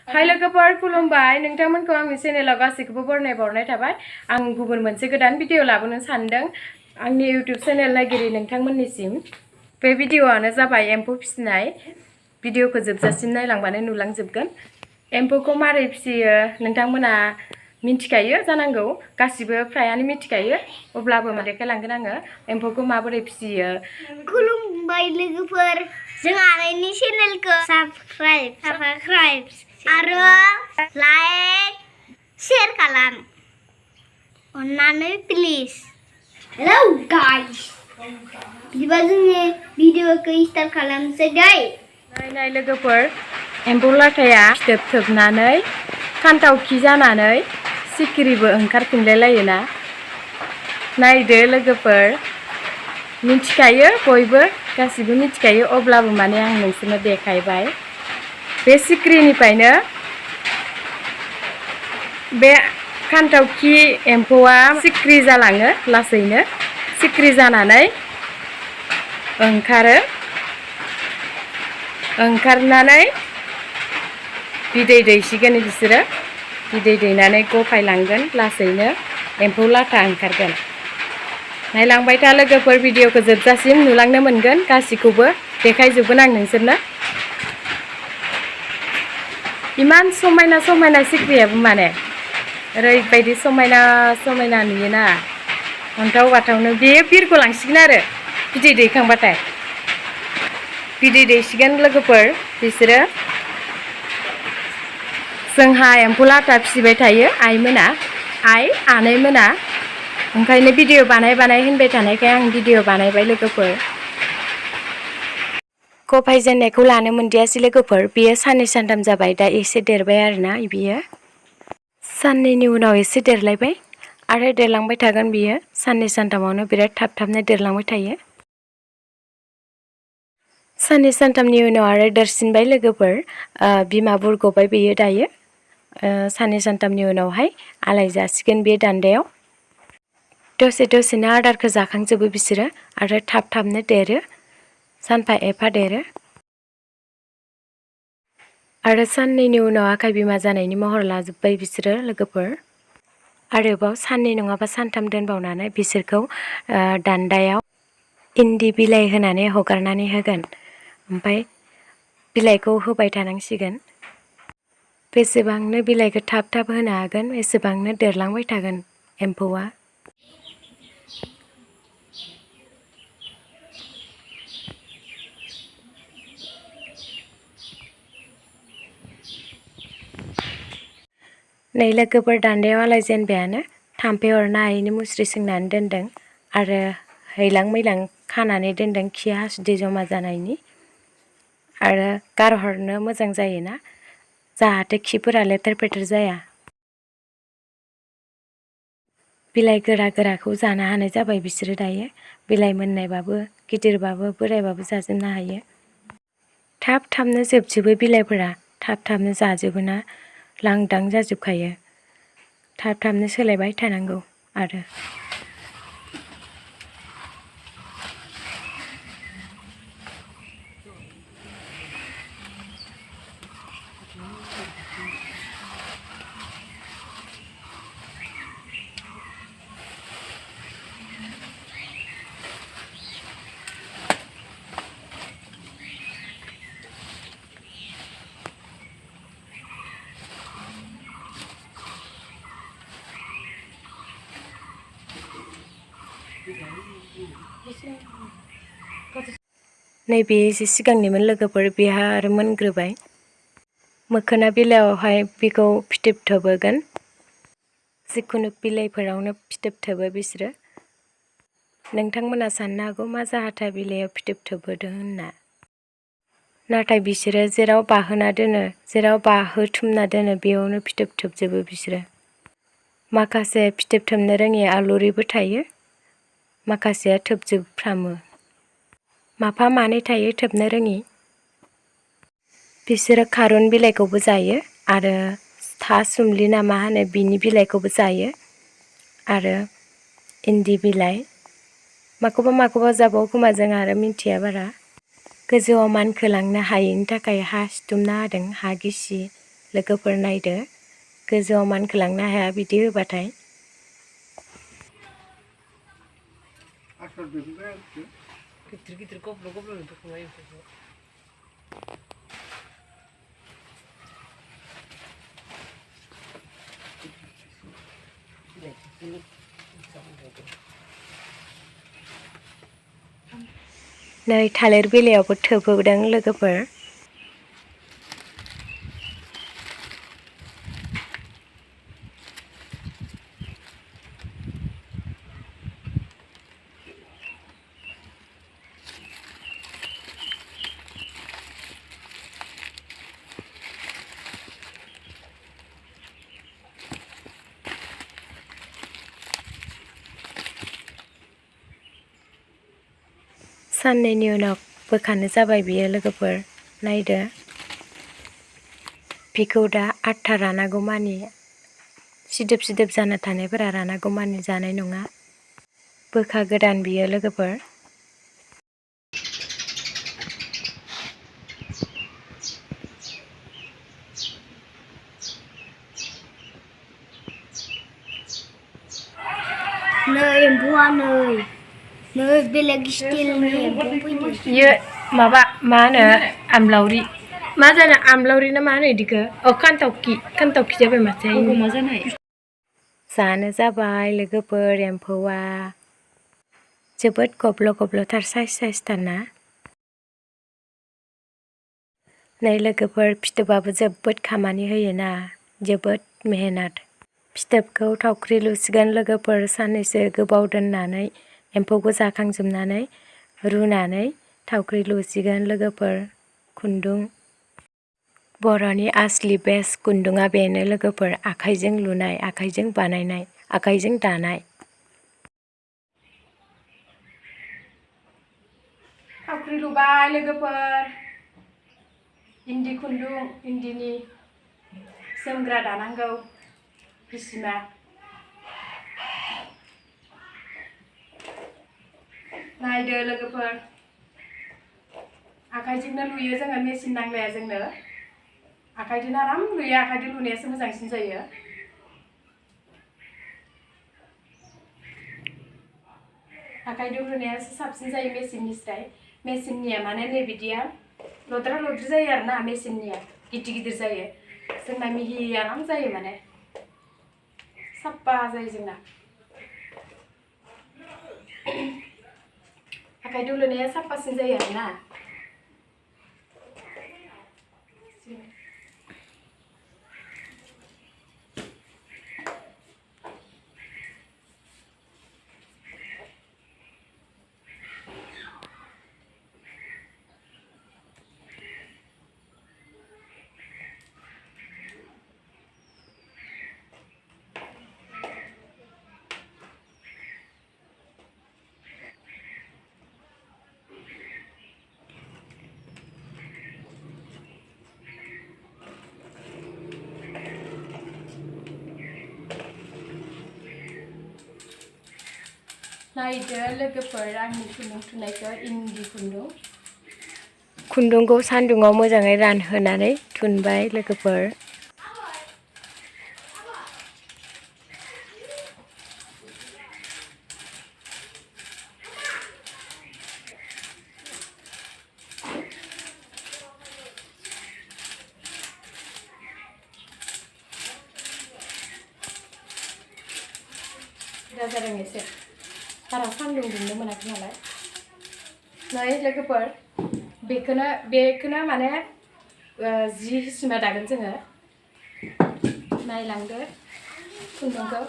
हाय लोगोफोर खुलुमबाय नोंथांमोनखौ आंनि चेनेलाव गासैखौबो बरायनाय थाबाय आं गुबुन मोनसे गोदान भिडिअ लाबोनो सानदों आंनि इउट्युब चेनेल नायगिरि नोंथांमोननिसिम बे भिडिअआनो जाबाय एम्फौ फिसिनाय भिडिअखौ जोबजासिम नायलांबानो नुलांजोबगोन एम्फौखौ मारै फिसियो नोंथांमोना मिन्थिखायो जानांगौ गासिबो फ्रायानो मिन्थिखायो अब्लाबो देखायलांगोन आङो एम्फौखौ माबोरै फिसियो खुलुमबाय लोगोफोर जों आनैनि चेनेलखौ साबस्क्राइब आरो लाइक शेयर खालाम अन्नानै प्लिज हेलौ गाइस बिदिबा जोंनि भिडिअखौ स्टार्ट खालामसै दै नाय लोगोफोर एम्फौ लाथाया फिथोब थोबनानै खान्थावखि जानानै सिखिरिबो ओंखारफिनलायलायोना नायदो लोगोफोर मिन्थिखायो बयबो गासिबो मिन्थिखायो अब्लाबो आं नोंसोरनो देखायबाय बे सिखिरिनिफ्रायनो बे खान्थावखि एम्फौआ सिखिरि जालाङो लासैनो सिखिरि जानानै ओंखारनानै बिदै दैसिगोन बिसोरो बिदै दैनानै गफायलांगोन लासैनो एम्फौ लाथा ओंखारगोन नायलांबाय था लोगोफोर भिडिअखौ जोबजासिम नुलांनो मोनगोन गासिखौबो देखायजोबगोन आं नोंसोरनो इमान समायना समायना सिखिरियाबो ओरैबायदि समायना समायना नुयोना अन्थाव बाथावनो बेयो बिरगलांसिगोन आरो बिदै दैखांबाथाय बिदै दैसिगोन लोगोफोर बिसोरो जोंहा एम्फौ लाथा फिसिबाय थायो आनैमोना ओंखायनो भिडिअ बानाय होनबाय थानायखाय आं भिडिअ बानायबाय लोगोफोर गफायजेननायखौ लानो मोनदियासै लोगोफोर बियो साननै सानथाम जाबाय दा एसे देरबाय आरोना बियो साननैनि उनाव एसे देरलायबाय आरो देरलांबाय थागोन बियो साननै सानथामावनो बिराद थाबनो देरलांबाय थायो साननै सानथामनि उनाव आरो देरसिनबाय लोगोफोर बिमा बुरगबाय बेयो दायो साननै सानथामनि उनावहाय आलाय जासिगोन बे दान्दायाव दसेनो आदारखौ जाखांजोबो बिसोरो आरो थाबनो देरो सानफा एफा देरो आरो साननैनि उनाव आखाइ बिमा जानायनि महर लाजोब्बाय बिसोरो लोगोफोर आरोबाव साननै नङाबा सानथाम दोनबावनानै बिसोरखौ दान्दायाव इन्दि बिलाइ होनानै हगारनानै होगोन ओमफ्राय बिलाइखौ होबाय थानांसिगोन बेसेबांनो बिलाइखौ थाब होनो हागोन एसेबांनो देरलांबाय थागोन एम्फौआ नै लोगोफोर दान्दायाव आलायजेनबायानो थाम्फै अरनो हायैनि मुस्रि सोंनानै दोनदों आरो हैलां मैलां खानानै दोनदों खि हासुदै जमा जानायनि आरो गारहरनो मोजां जायोना जाहाथे खिफोरा लेथेर फेथेर जाया बिलाइ गोराखौ जानो हानाय जाबाय बिसोरो दायो बिलाइ मोननायबाबो गिदिरबाबो बोरायबाबो जाजोबनो हायो थाबनो जोबजोबो बिलाइफोरा थाबनो जाजोबो ना लांदां जाजोबखायो थाबनो सोलायबाय थानांगौ आरो नैबे एसे सिगांनिमोन लोगोफोर बेहा आरो मोनग्रोबाय मोखोना बिलाइयावहाय बेखौ फिथोब थोबहोगोन जिखुनु बिलाइफोरावनो फिथोब थोबो बिसोरो नोंथांमोना साननो हागौ मा जाहाथा बिलाइयाव फिथोब थोबहोदों होनना नाथाय बिसोरो जेराव बाहोना दोनो जेराव बाहोथुमना दोनो बेयावनो फिथोब थोबजोबो बिसोरो माखासे फिथोब थोबनो रोङि आलुरिबो थायो माखासेया थोबजोबफ्रामो माफा मानै थायो थोबनो रोङि बिसोरो खारुन बिलाइखौबो जायो आरो थासुमलि ना मा होनो बिनि बिलाइखौबो जायो आरो इन्दि बिलाइ माखौबा जाबावो खोमा जों आरो मिन्थिया बारा गोजौआव मानखोलांनो हायैनि थाखाय हा सिथुमना होदों हा गिसि लोगोफोर नायदो गोजौआव मानखोलांनो हाया बिदि होबाथाय। गिदिर गब्ल' गब्ल' नुदोंखोमा एम्फौखौ। नै थालिर बिलाइयावबो थोबहोदों लोगोफोर। साननैनि उनाव बोखानो जाबाय बियो लोगोफोर नायदो। बिखौ दा आथा रानागौ मानि सिदोब जाना थानायफोरा रानागौ मानि जानाय नङा। बोखा गोदान बियो लोगोफोर। नै एम्फौआ नै बेलेग स्टिलनि एम्फौ फैदों। इयो माबा मा होनो आमलावरि। मा जानो आमलावरि ना मा होनो इदिखो? खान्थावखि जाबाय माथो। मा जानाय? जानो जाबाय लोगोफोर एम्फौआ। जोबोद गब्ल'थार साइसथार ना। नै लोगोफोर फिथोबाबो जोबोद खामानि होयोना जोबोद मेहनत। फिथोबखौ थावख्रि लुसिगोन लोगोफोर साननैसो गोबाव दोननानै एम्फौखौ जाखांजोबनानै रुनानै थावख्रि लुसिगोन लोगोफोर। खुन्दुं बर'नि आसलि बेस्ट खुन्दुङा बेनो लोगोफोर आखाइजों लुनाय, आखाइजों बानायनाय, आखाइजों दानाय। थावख्रि लुबाय लोगोफोर। इन्दि खुन्दुं इन्दिनि जोमग्रा दानांगौ बिसिमा। नायदो लोगोफोर आखाइजोंनो लुयो जोङो मेचिन नांलाया जोंनो। आखाइजोंनो आराम लुयो आखाइजों लुनायासो मोजांसिन जायो। आखाइजों लुनायासो साबसिन जायो मेचिननिस्राय। मेचिननिया माने नै बिदिया लद्रा जायो आरोना मेचिननिया गिदिर जायो। जोंना मिहि आराम जायो माने साफा जायो जोंना। आखाइजों लुनाया साफासिन जायो आरोना। नायदो लोगोफोर आंनि खुन्दुं थुननायखौ इन्दि खुन्दुं। खुन्दुंखौ सान्दुङाव मोजाङै रानहोनानै थुनबाय लोगोफोर। जादों एसे बारा सान्दुं दुंनो मोनाखै नालाय। नै लोगोफोर बेखौनो माने जि हिसिमा दागोन जोङो। नायलांदो खुन्दुंखौ।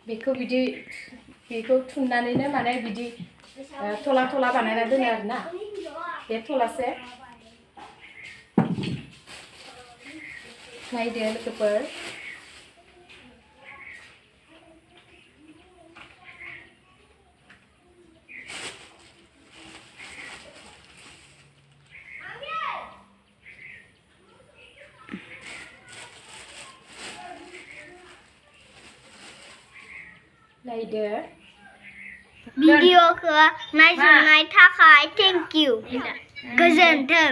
बेखौ थुननानैनो माने बिदि थला बानायना दोनो आरोना। बे थलासे नायदो लोगोफोर। रायदो भिडिअखौ नायजोबनाय थाखाय थेंक इउ गोजोन्थों